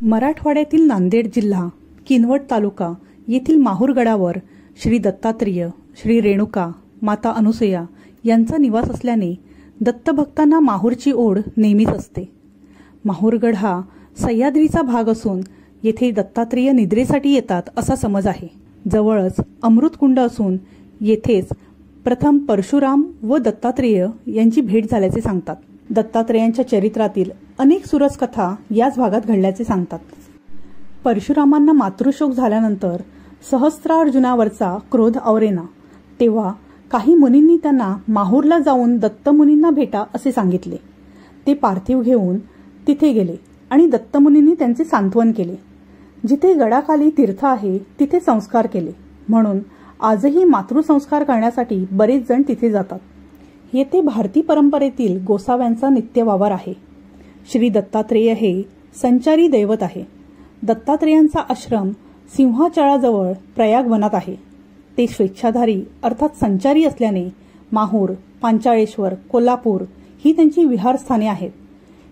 मराठवाड्यातील नांदेड जिल्हा, किनवट तालुका येथील माहूरगडावर श्री दत्तात्रेय, श्री रेणुका, माता अनुसया यांचा निवास असल्याने दत्तभक्तांना माहूरची ओढ नेहमीच असते. माहूरगड हा सह्याद्रीचा भाग असून येथे दत्तात्रेय निद्रेसाठी येतात असा समज आहे. जवळच अमृतकुंड असून येथेच प्रथम परशुराम व दत्तात्रेय यांची भेट झाल्याचे सांगतात. दत्तात्रेयांच्या चरित्रातील अनेक सुरस कथा याच भागात घडल्याचे सांगतात. परशुरामांना मातृशोक झाल्यानंतर सहस्त्रार्जुनावरचा क्रोध आवरेना, तेव्हा काही मुनींनी त्यांना माहूरला जाऊन दत्तमुनींना भेटा असे सांगितले. ते पार्थिव घेऊन तिथे गेले आणि दत्तमुनींनी त्यांचे सांत्वन केले. जिथे गडाखाली तीर्थ आहे तिथे संस्कार केले, म्हणून आजही मातृसंस्कार करण्यासाठी बरेच जण तिथे जातात. येथे भारतीय परंपरेतील गोसाव्यांचा नित्यवावर आहे. श्री दत्तात्रेय हे संचारी दैवत आहे. दत्तात्रेयांचा आश्रम सिंहाचळाजवळ प्रयाग वनात आहे. ते स्वेच्छाधारी अर्थात संचारी असल्याने माहूर, पांचाळेश्वर, कोल्हापूर ही त्यांची विहारस्थाने आहेत.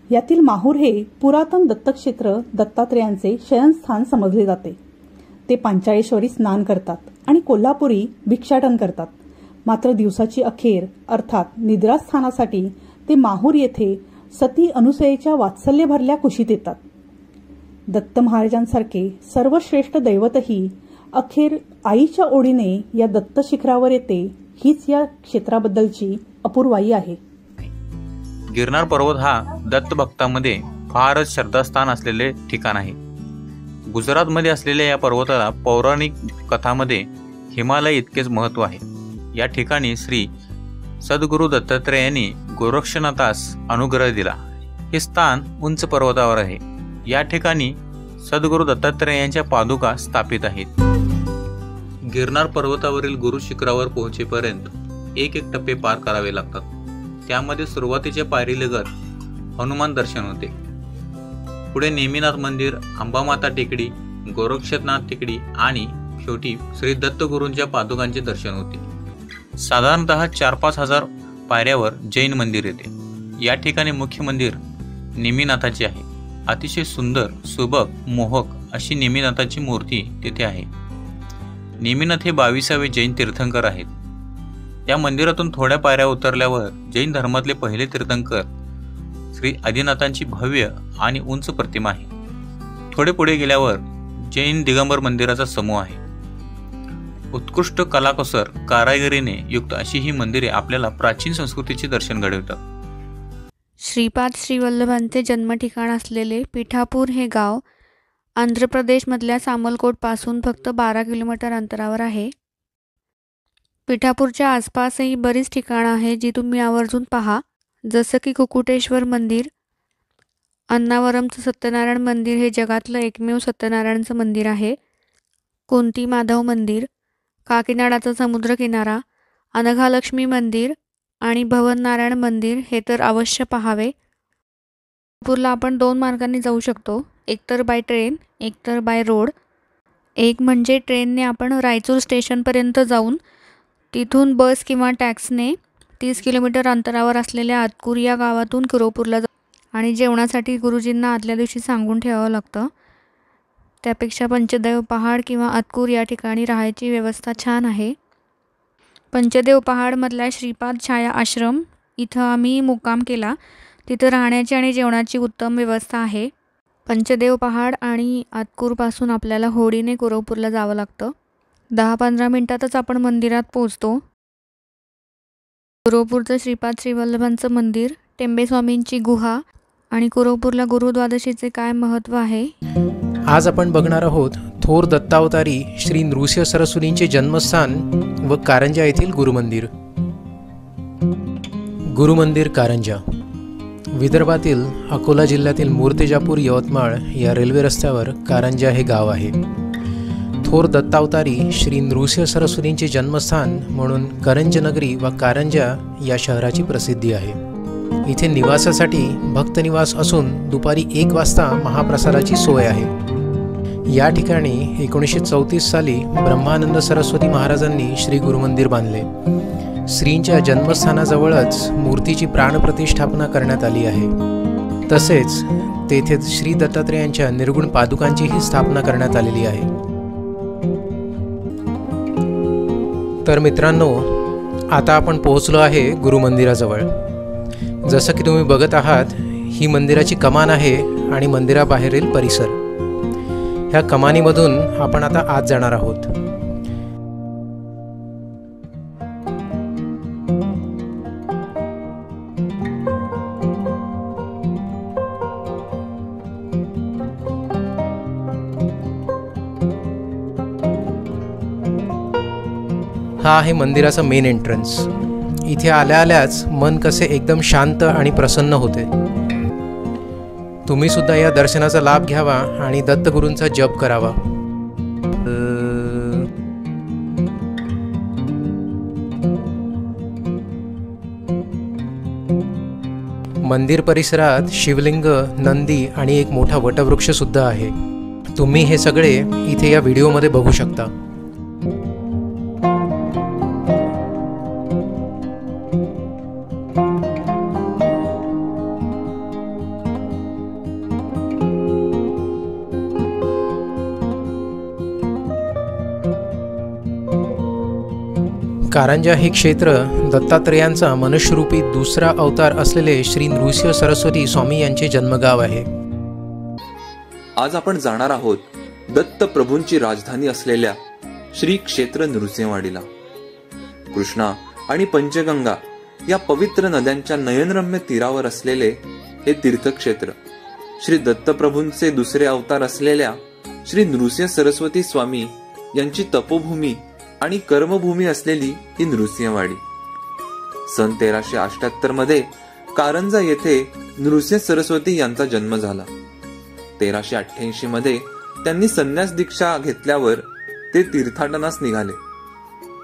यातील माहूर हे पुरातन दत्तक्षेत्र दत्तात्रेयांचे शयनस्थान समजले जाते. ते पांचाळेश्वरी स्नान करतात आणि कोल्हापुरी भिक्षाटन करतात. मात्र दिवसाची अखेर अर्थात निद्रास्थानासाठी ते माहूर येथे सती अनुसयेच्या वात्सल्य भरल्या कुशीत येतात. दत्त महाराजांसारखे सर्वश्रेष्ठ दैवतही अखेर आईच्या ओढीने या दत्त शिखरावर येते, हीच या क्षेत्राबद्दलची अपूर्वाई आहे. गिरनार पर्वत हा दत्त भक्तांमध्ये फारच श्रद्धास्थान असलेले ठिकाण आहे. गुजरातमध्ये असलेल्या या पर्वताला पौराणिक कथांमध्ये हिमालय इतकेच महत्त्व आहे. या ठिकाणी श्री सद्गुरु दत्तात्रेयांनी गोरक्षनाथास अनुग्रह दिला. हे स्थान उंच पर्वतावर आहे. या ठिकाणी सद्गुरु दत्तात्रेयांच्या पादुका स्थापित आहेत. गिरनार पर्वतावरील गुरु शिखरावर पोहोचेपर्यंत एक एक टप्पे पार करावे लागतात. त्यामध्ये सुरुवातीच्या पायरीलगत हनुमान दर्शन होते. पुढे नेमिनाथ मंदिर, अंबामाता टेकडी, गोरक्षनाथ टेकडी आणि शेवटी श्री दत्तगुरूंच्या पादुकांचे दर्शन होते. साधारणतः 4-5 हजार पायऱ्यावर जैन मंदिर येते. या ठिकाणी मुख्य मंदिर नेमिनाथाचे आहे. अतिशय सुंदर, सुबक, मोहक अशी नेमिनाथाची मूर्ती तेथे आहे. नेमिनाथ हे 22वे जैन तीर्थंकर आहेत. या मंदिरातून थोड्या पायऱ्या उतरल्यावर जैन धर्मातले पहिले तीर्थंकर श्री आदिनाथांची भव्य आणि उंच प्रतिमा आहे. थोडे पुढे गेल्यावर जैन दिगंबर मंदिराचा समूह आहे. उत्कृष्ट कलाकुसर कारागिरीने युक्त अशी ही मंदिरे आपल्याला प्राचीन संस्कृतीचे दर्शन घडवतात. श्रीपाद श्रीवल्लभांचे जन्म ठिकाण असलेले पिठापूर हे गाव आंध्र प्रदेशमधल्या सामलकोटपासून फक्त 12 किलोमीटर अंतरावर आहे. पिठापूरच्या आसपासही बरीच ठिकाणं आहेत जी तुम्ही आवर्जून पहा, जसं की कुकुटेश्वर मंदिर, अन्नावरमचं सत्यनारायण मंदिर हे जगातलं एकमेव सत्यनारायणचं मंदिर आहे, कुंती माधव मंदिर, काकीनाडाचा समुद्रकिनारा, अनघालक्ष्मी मंदिर आणि भवननारायण मंदिर हे तर अवश्य पाहावे. पिठापूरला आपण 2 मार्गांनी जाऊ शकतो, एक तर बाय ट्रेन, एक तर बाय रोड. एक म्हणजे ट्रेनने आपण रायचूर स्टेशनपर्यंत जाऊन तिथून बस किंवा टॅक्सने 30 किलोमीटर अंतरावर असलेल्या आतकूर या गावातून कुरोपूरला आणि जेवणासाठी गुरुजींना आदल्या दिवशी सांगून ठेवावं लागतं. त्यापेक्षा पंचदेव पहाड किंवा आतकूर या ठिकाणी राहायची व्यवस्था छान आहे. पंचदेव पहाडमधल्या श्रीपाद छाया आश्रम इथं आम्ही मुक्काम केला. तिथं राहण्याची आणि जेवणाची उत्तम व्यवस्था आहे. पंचदेव पहाड आणि आतकूरपासून आपल्याला होडीने कुरोपूरला जावं लागतं. 10-15 मिनिटातच आपण मंदिरात पोहोचतो. कुरोपूरचं श्रीपाद श्रीवल्लभांचं मंदिर, टेंबेस्वामींची गुहा आणि कुरोपूरला गुरुद्वादशीचे काय महत्त्व आहे. आज आपण बघणार आहोत थोर दत्तावतारी श्री नृसिंह सरस्वतींचे जन्मस्थान व कारंजा येथील गुरुमंदिर. गुरुमंदिर कारंजा विदर्भातील अकोला जिल्ह्यातील मूर्तिजापूर यवतमाळ या रेल्वे रस्त्यावर कारंजा हे गाव आहे. थोर दत्तावतारी श्री नृसिंह सरस्वतींचे जन्मस्थान म्हणून करंजनगरी व कारंजा या शहराची प्रसिद्धी आहे. इथे निवासासाठी भक्तनिवास असून दुपारी 1 वाजता महाप्रसादाची सोय आहे. या ठिकाणी 1934 साली ब्रह्मानंद सरस्वती महाराजांनी श्री गुरुमंदिर बांधले. श्रींच्या जन्मस्थानाजवळच मूर्तीची प्राणप्रतिष्ठापना करण्यात आली आहे. तसेच तेथे श्री दत्तात्रेयांच्या निर्गुण पादुकांचीही स्थापना करण्यात आलेली आहे. तर मित्रांनो, आता आपण पोहोचलो आहे गुरुमंदिराजवळ. जसं की तुम्ही बघत आहात, ही मंदिराची कमान आहे आणि मंदिराबाहेरील परिसर. ह्या कमानीमधून आपण आता आत जाणार आहोत. हा आहे मंदिराचा मेन एंट्रन्स. इथे आल्या आल्याच मन कसे एकदम शांत आणि प्रसन्न होते. तुम्ही सुद्धा या दर्शनाचा लाभ घ्यावा आणि दत्तगुरूंचा जप करावा. मंदिर परिसरात शिवलिंग, नंदी आणि एक मोठा वटवृक्ष सुद्धा आहे. तुम्ही हे सगळे इथे या व्हिडिओमध्ये बघू शकता. कारंजा हे क्षेत्र दत्तात्रेयांचा मनुष्यरूपी दुसरा अवतार असलेले श्री नृसिंह सरस्वती स्वामी यांचे जन्मगाव आहे. आज आपण जाणार आहोत दत्त प्रभूंची राजधानी असलेल्या श्री क्षेत्र नृसिंहवाडीला. कृष्णा आणि पंचगंगा या पवित्र नद्यांच्या नयनरम्य तीरावर असलेले हे तीर्थक्षेत्र श्री दत्तप्रभूंचे दुसरे अवतार असलेल्या श्री नृसिंह सरस्वती स्वामी यांची तपोभूमी आणि कर्मभूमी असलेली ही नृसिंहवाडी. सन 1378 मध्ये कारंजा येथे नृसिंह सरस्वती यांचा जन्म झाला. 1388 मध्ये त्यांनी संन्यास दीक्षा घेतल्यावर ते तीर्थाटनास निघाले.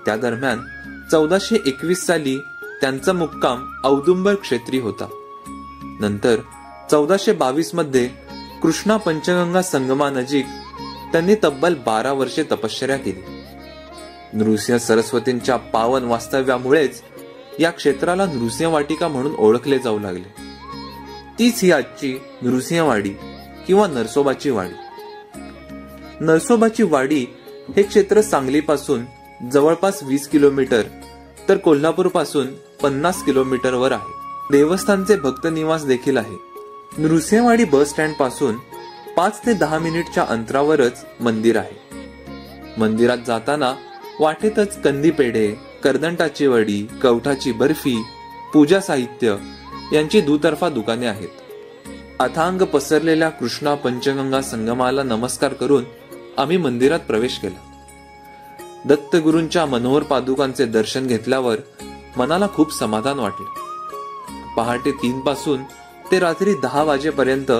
त्या दरम्यान 1421 साली त्यांचा मुक्काम औदुंबर क्षेत्री होता. नंतर 1422 मध्ये कृष्णा पंचगंगा संगमानजीक त्यांनी तब्बल 12 वर्षे तपश्चर्या केली. नृसिंह सरस्वतींच्या पावन वास्तव्यामुळेच या क्षेत्राला नृसिंह वाटिका म्हणून ओळखले जाऊ लागले. तीच ही आजची नृसिंहवाडी किंवा नरसोबाची वाडी. नरसोबाची वाडी हे क्षेत्र सांगलीपासून जवळपास 20 किलोमीटर तर कोल्हापूर पासून 50 किलोमीटर वर आहे. देवस्थानचे भक्त निवास देखील आहे. नृसिंहवाडी बस स्टँड पासून 5 ते 10 मिनिटच्या अंतरावरच मंदिर आहे. मंदिरात जाताना वाटेतच कंदी पेढे, करदंटाची वडी, कवठाची बर्फी, पूजा साहित्य यांची दुतर्फा दुकाने आहेत. अथांग पसरलेल्या कृष्णा पंचगंगा संगमाला नमस्कार करून आम्ही मंदिरात प्रवेश केला. दत्तगुरूंच्या मनोहर पादुकांचे दर्शन घेतल्यावर मनाला खूप समाधान वाटले. पहाटे 3 पासून ते रात्री 10 वाजेपर्यंत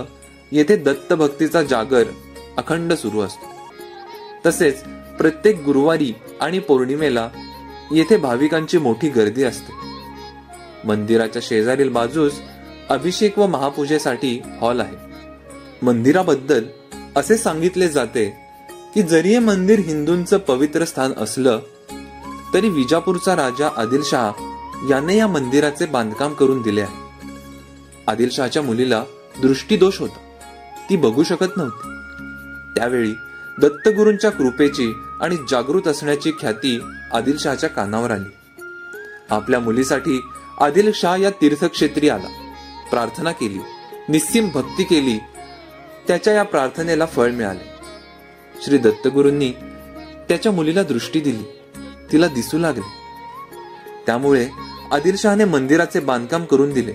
येथे दत्तभक्तीचा जागर अखंड सुरू असतो. तसेच प्रत्येक गुरुवारी आणि पौर्णिमेला येथे भाविकांची मोठी गर्दी असते. मंदिराच्या शेजारील बाजूस अभिषेक व महापूजेसाठी हॉल आहे. मंदिराबद्दल असे सांगितले जाते की जरी हे मंदिर हिंदूंचं पवित्र स्थान असलं तरी विजापूरचा राजा आदिलशाह याने या मंदिराचे बांधकाम करून दिले आहे. आदिलशहाच्या मुलीला दृष्टीदोष होता, ती बघू शकत नव्हती. त्यावेळी दत्तगुरूंच्या कृपेची आणि जागृत असण्याची ख्याती आदिलशहाच्या कानावर आली. आपल्या मुलीसाठी आदिलशाह या तीर्थक्षेत्री आला, प्रार्थना केली, निस्सीम भक्ती केली. त्याच्या या प्रार्थनेला फळ मिळाले. श्री दत्तगुरूंनी त्याच्या मुलीला दृष्टी दिली, तिला दिसू लागले. त्यामुळे आदिलशहाने मंदिराचे बांधकाम करून दिले.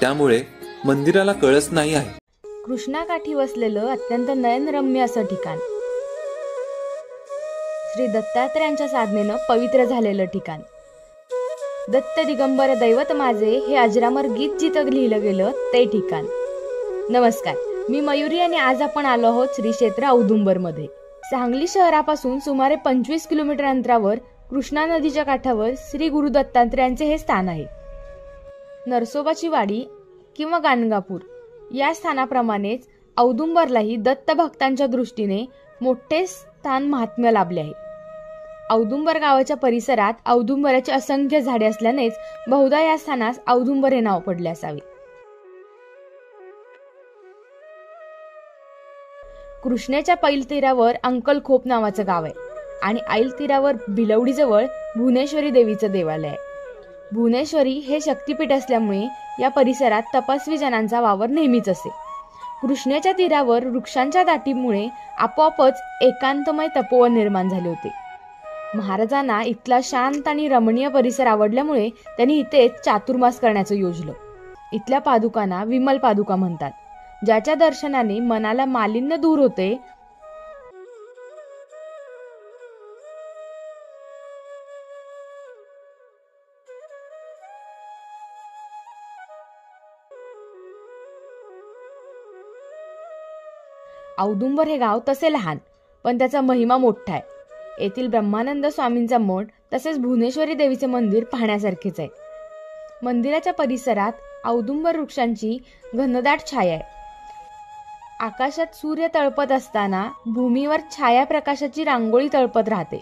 त्यामुळे मंदिराला कळस नाही आहे. कृष्णाकाठी वसलेलं अत्यंत नयनरम्य असं ठिकाण, श्री दत्तात्रेयांच्या साधनेनं पवित्र झालेलं ठिकाण. दत्त दिगंबर दैवत माझे हे अजरामर गीत जिथं लिहिलं गेलं ते ठिकाण. नमस्कार, मी मयुरी आणि आज आपण आलो आहोत श्री क्षेत्र औदुंबर मध्ये. सांगली शहरापासून सुमारे 25 किलोमीटर अंतरावर कृष्णा नदीच्या काठावर श्री गुरु दत्तात्रेयांचे हे स्थान आहे. नरसोबाची वाडी किंवा गाणगापूर या स्थानाप्रमाणेच औदुंबरलाही दत्त भक्तांच्या दृष्टीने मोठे स्थान महात्म्य लाभले आहे. औदुंबर गावाच्या परिसरात औदुंबराची असंख्य झाडे असल्यानेच बहुधा या स्थानास औदुंबर हे नाव पडले असावे. कृष्णेच्या पैल तीरावर अंकलखोप नावाचं गाव आहे आणि ऐल तीरावर भिलवडीजवळ भुवनेश्वरी देवीचं देवालय आहे. भुवनेश्वरी हे शक्तिपीठ असल्यामुळे या परिसरात तपस्वी जनांचा वावर नेहमीच असे. कृष्णेच्या तीरावर वृक्षांच्या दाटीमुळे आपोआपच एकांतमय तपोवन निर्माण झाले होते. महाराजांना इथला शांत आणि रमणीय परिसर आवडल्यामुळे त्यांनी इथेच चातुर्मास करण्याचं योजलं. इथल्या पादुकांना विमल पादुका म्हणतात, ज्याच्या दर्शनाने मनाला मालिन्य दूर होते. औदुंबर हे गाव तसे लहान पण त्याचा महिमा मोठा आहे. येथील ब्रह्मानंद स्वामींचा मठ तसेच भुवनेश्वरी देवीचे मंदिर पाहण्यासारखेच आहे. मंदिराच्या परिसरात औदुंबर वृक्षांची घनदाट छाया आहे. आकाशात सूर्य तळपत असताना भूमीवर छाया प्रकाशाची रांगोळी तळपत राहते.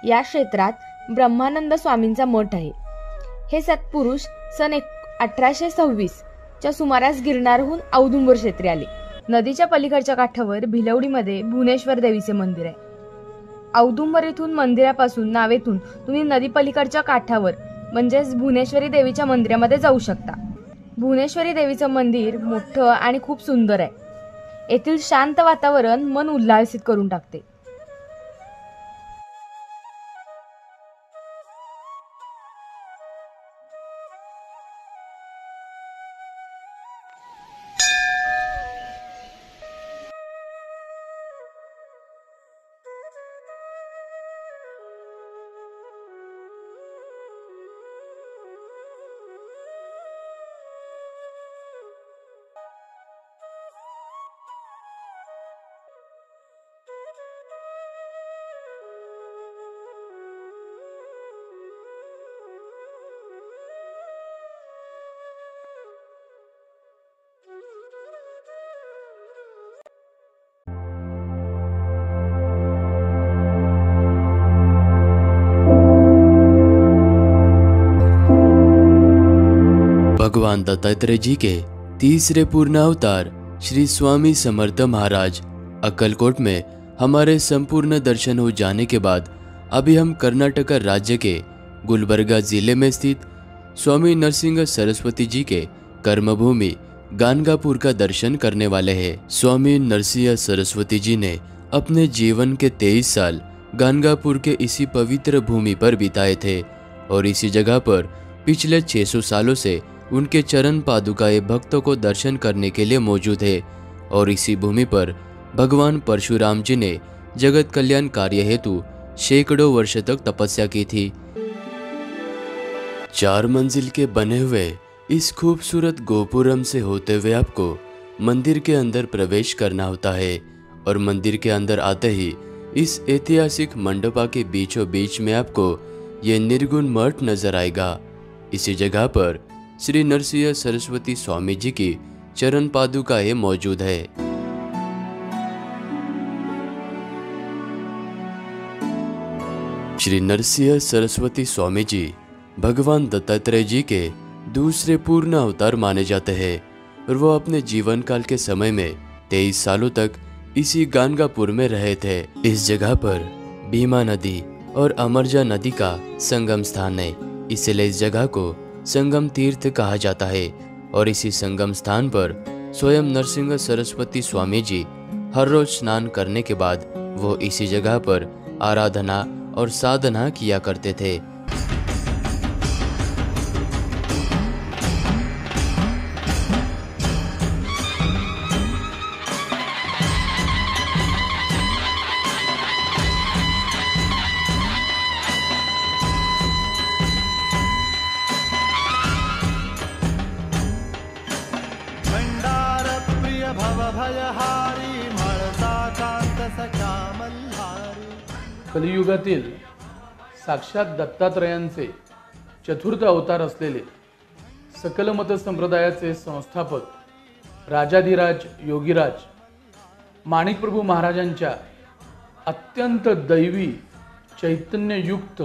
या क्षेत्रात ब्रह्मानंद स्वामींचा मठ आहे. हे सत्पुरुष सन 1826 च्या सुमारास गिरनारहून औदुंबर क्षेत्री आले. नदीच्या पलीकडच्या काठावर भिलवडीमध्ये भुवनेश्वर देवीचे मंदिर आहे. औदुंबर येथून मंदिरापासून नावेतून तुम्ही नदी पलीकडच्या काठावर म्हणजेच भुवनेश्वरी देवीच्या मंदिरामध्ये जाऊ शकता. भुवनेश्वरी देवीचं मंदिर मोठं आणि खूप सुंदर आहे. येथील शांत वातावरण मन उल्हासित करून टाकते. भगवान दत्तात्रेय जी के तीसरे पूर्ण अवतार श्री स्वामी समर्थ महाराज अक्कलकोट में हमारे संपूर्ण दर्शन हो जाने के बाद अभी हम कर्नाटक राज्य के गुलबर्गा जिले में स्थित स्वामी नरसिंह सरस्वती जी के कर्मभूमि गानगापुर का दर्शन करने वाले हैं। स्वामी नरसिंह सरस्वती जी ने अपने जीवन के 23 साल गानगापुर के इसी पवित्र भूमि पर बिताए थे और इसी जगह पर पिछले 600 सालों से उनके चरण पादुकाएं भक्तों को दर्शन करने के लिए मौजूद है और इसी भूमि पर भगवान परशुराम जी ने जगत कल्याण कार्य हेतु सैकड़ों वर्ष तक तपस्या की थी। 4 मंजिल के बने हुए इस खूबसूरत गोपुरम से होते हुए आपको मंदिर के अंदर प्रवेश करना होता है और मंदिर के अंदर आते ही इस ऐतिहासिक मंडपा के बीचों बीच में आपको ये निर्गुण मठ नजर आएगा। इसी जगह पर श्री नरसिंह सरस्वती स्वामी जी की चरण पादुकाएं मौजूद है। श्री नरसिंह सरस्वती स्वामी जी भगवान दत्तात्रेय जी के दूसरे पूर्ण अवतार माने जाते हैं और वो अपने जीवन काल के समय में 23 सालों तक इसी गानगापुर में रहे थे। इस जगह पर भीमा नदी और अमरजा नदी का संगम स्थान है, इसलिए इस जगह को संगम तीर्थ कहा जाता है और इसी संगम स्थान पर स्वयं नरसिंह सरस्वती स्वामी जी हर रोज स्नान करने के बाद वो इसी जगह पर आराधना और साधना किया करते थे। कलियुगातील साक्षात दत्तात्रयांचे चतुर्थ अवतार असलेले सकल मत संप्रदायाचे संस्थापक राजाधिराज योगीराज माणिकप्रभू महाराजांच्या अत्यंत दैवी चैतन्ययुक्त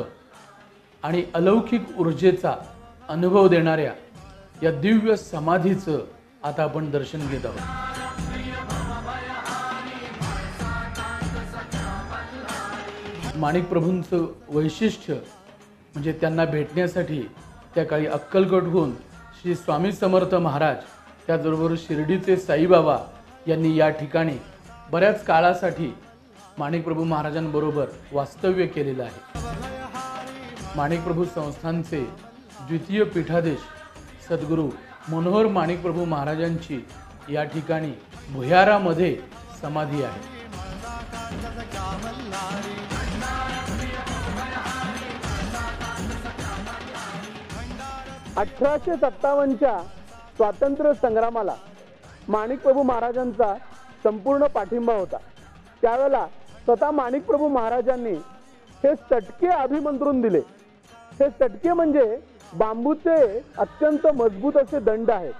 आणि अलौकिक ऊर्जेचा अनुभव देणाऱ्या या दिव्य समाधीचं आता आपण दर्शन घेत आहोत। माणिकप्रभूंचं वैशिष्ट्य म्हणजे त्यांना भेटण्यासाठी त्या काळी अक्कलकोटहून श्री स्वामी समर्थ महाराज त्याचबरोबर शिर्डीचे साईबाबा यांनी या ठिकाणी बऱ्याच काळासाठी माणिकप्रभू महाराजांबरोबर वास्तव्य केलेलं आहे। माणिकप्रभू संस्थानचे द्वितीय पीठाधीश सद्गुरू मनोहर माणिकप्रभू महाराजांची या ठिकाणी भुयारामध्ये समाधी आहे। 1857च्या स्वातंत्र्य संग्रामाला माणिकप्रभू महाराजांचा संपूर्ण पाठिंबा होता। त्यावेळेला स्वतः माणिकप्रभू महाराजांनी हे चटके अभिमंत्रून दिले। हे चटके म्हणजे बांबूचे अत्यंत मजबूत असे दंड आहेत।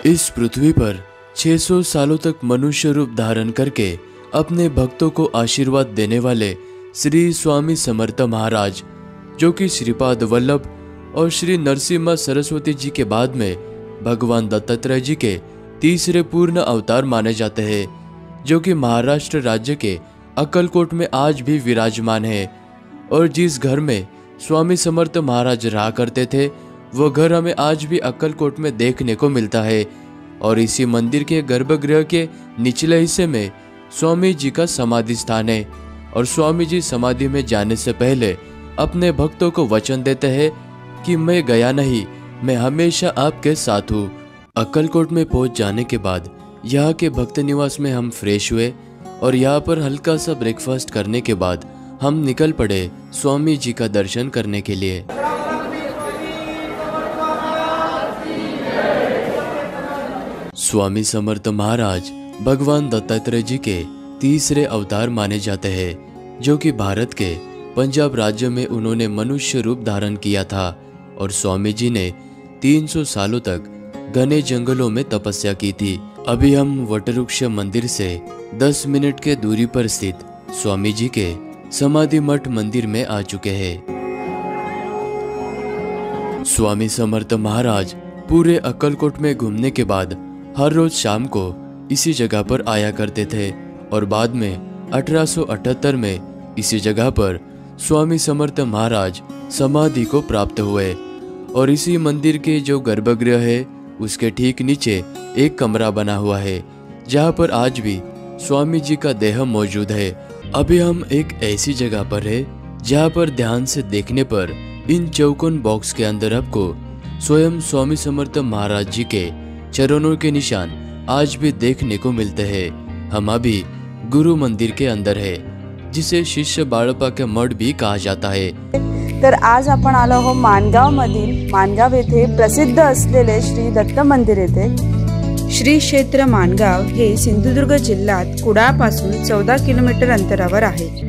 इस पृथ्वी पर 600 सालों तक मनुष्य रूप धारण करके अपने भक्तों को आशीर्वाद देने वाले श्री स्वामी समर्थ महाराज, जो कि श्रीपाद वल्लभ और श्री नरसिम्हा सरस्वती जी के बाद में भगवान दत्तात्रेय जी के तीसरे पूर्ण अवतार माने जाते हैं, जो कि महाराष्ट्र राज्य के अक्कलकोट में आज भी विराजमान है। और जिस घर में स्वामी समर्थ महाराज रहा करते थे वो घर हमें आज भी अक्कलकोट में देखने को मिलता है। और इसी मंदिर के गर्भगृह के निचले हिस्से में स्वामी जी का समाधि स्थान है। और स्वामी जी समाधि में जाने से पहले अपने भक्तों को वचन देते हैं कि मैं गया नहीं, मैं हमेशा आपके साथ हूँ। अक्कलकोट में पहुँच जाने के बाद यहाँ के भक्त निवास में हम फ्रेश हुए और यहाँ पर हल्का सा ब्रेकफास्ट करने के बाद हम निकल पड़े स्वामी जी का दर्शन करने के लिए। स्वामी समर्थ महाराज भगवान दत्तात्रेय जी के तीसरे अवतार माने जाते हैं, जो कि भारत के पंजाब राज्य में उन्होंने मनुष्य रूप धारण किया था। और स्वामी जी ने 300 सालों तक घने जंगलों में तपस्या की थी। अभी हम वटवृक्ष मंदिर से 10 मिनट के दूरी पर स्थित स्वामी जी के समाधि मठ मंदिर में आ चुके हैं। स्वामी समर्थ महाराज पूरे अक्कलकोट में घूमने के बाद हर रोज शाम को इसी जगह पर आया करते थे। और बाद में 1878 में इसी जगह पर स्वामी समर्थ महाराज समाधि को प्राप्त हुए। और इसी मंदिर के जो गर्भगृह है उसके ठीक नीचे एक कमरा बना हुआ है, जहाँ पर आज भी स्वामी जी का देह मौजूद है। अभी हम एक ऐसी जगह पर है जहाँ पर ध्यान से देखने पर इन चौकोन बॉक्स के अंदर आपको स्वयं स्वामी समर्थ महाराज जी के चरणों के निशान आज भी देखने को मिलते हैं। हम अभी गुरु मंदिर के अंदर है, जिसे शिष्य बाळप्पा के मठ भी कहा जाता है। तर आज आपण आलो आहोत माणगावमधील माणगाव येथे प्रसिद्ध असलेले श्री दत्त मंदिर येथे। श्री क्षेत्र माणगाव हे सिंधुदुर्ग जिल्ह्यात कुडाळपासून 14 किलोमीटर अंतरावर आहे।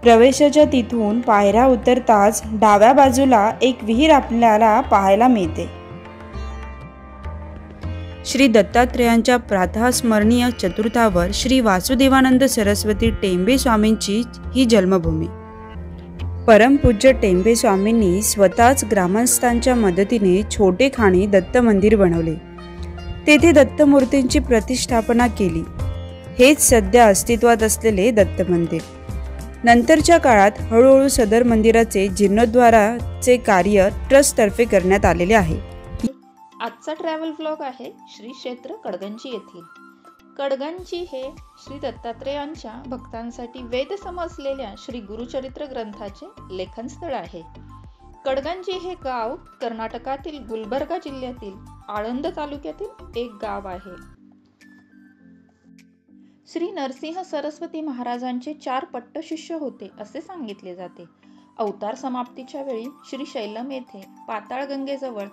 प्रवेशाच्या तिथून पायऱ्या उतरताच डाव्या बाजूला एक विहीर आपल्याला पाहायला मिळते। श्री दत्तात्रेयांच्या प्रातःस्मरणीय चतुर्थावर श्री वासुदेवानंद सरस्वती टेंबे स्वामींची ही जन्मभूमी। परमपूज्य टेंबे स्वामींनी स्वतःच ग्रामस्थांच्या मदतीने छोटे खाणी दत्त मंदिर बनवले। तेथे दत्तमूर्तींची प्रतिष्ठापना केली। हेच सध्या अस्तित्वात असलेले दत्त मंदिर। नंतरच्या काळात हळूहळू सदर मंदिराचे जीर्णोद्धाराचे कार्य ट्रस्टतर्फे करण्यात आलेले आहे। आजचा ट्रॅव्हल व्लॉग आहे श्री क्षेत्र कडगंजी येथील। कडगंजी हे श्री दत्तात्रेयांच्या भक्तांसाठी वेद समजलेल्या श्री गुरुचरित्र ग्रंथाचे लेखन स्थळ आहे। कडगंजी हे गाव कर्नाटकातील गुलबर्गा जिल्ह्यातील आळंद तालुक्यातील एक गाव आहे। श्री नरसिंह सरस्वती महाराजांचे 4 पट्टशिष्य होते असे सांगितले जाते। अवतार समाप्तीच्या वेळी श्री शैलम येथे पाताळगंगेजवळ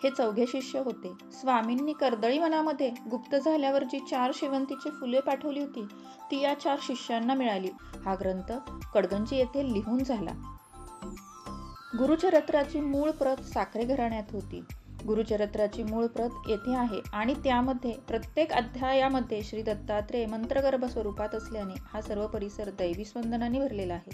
हे 4घे शिष्य होते। स्वामींनी कर्दळी वनामध्ये गुप्त झाल्यावर जी 4 शेवंतीची फुले पाठवली होती ती या 4 शिष्यांना मिळाली। हा ग्रंथ कडगंजी येथे लिहून झाला। गुरुचरित्राची मूळ प्रत साखरे घराण्यात होती। गुरुचरित्राची मूळ प्रत येथे आहे आणि त्यामध्ये प्रत्येक अध्यायामध्ये श्री दत्तात्रेय मंत्रगर्भ स्वरूपात असल्याने हा सर्व परिसर दैवी स्पंदनाने भरलेला आहे.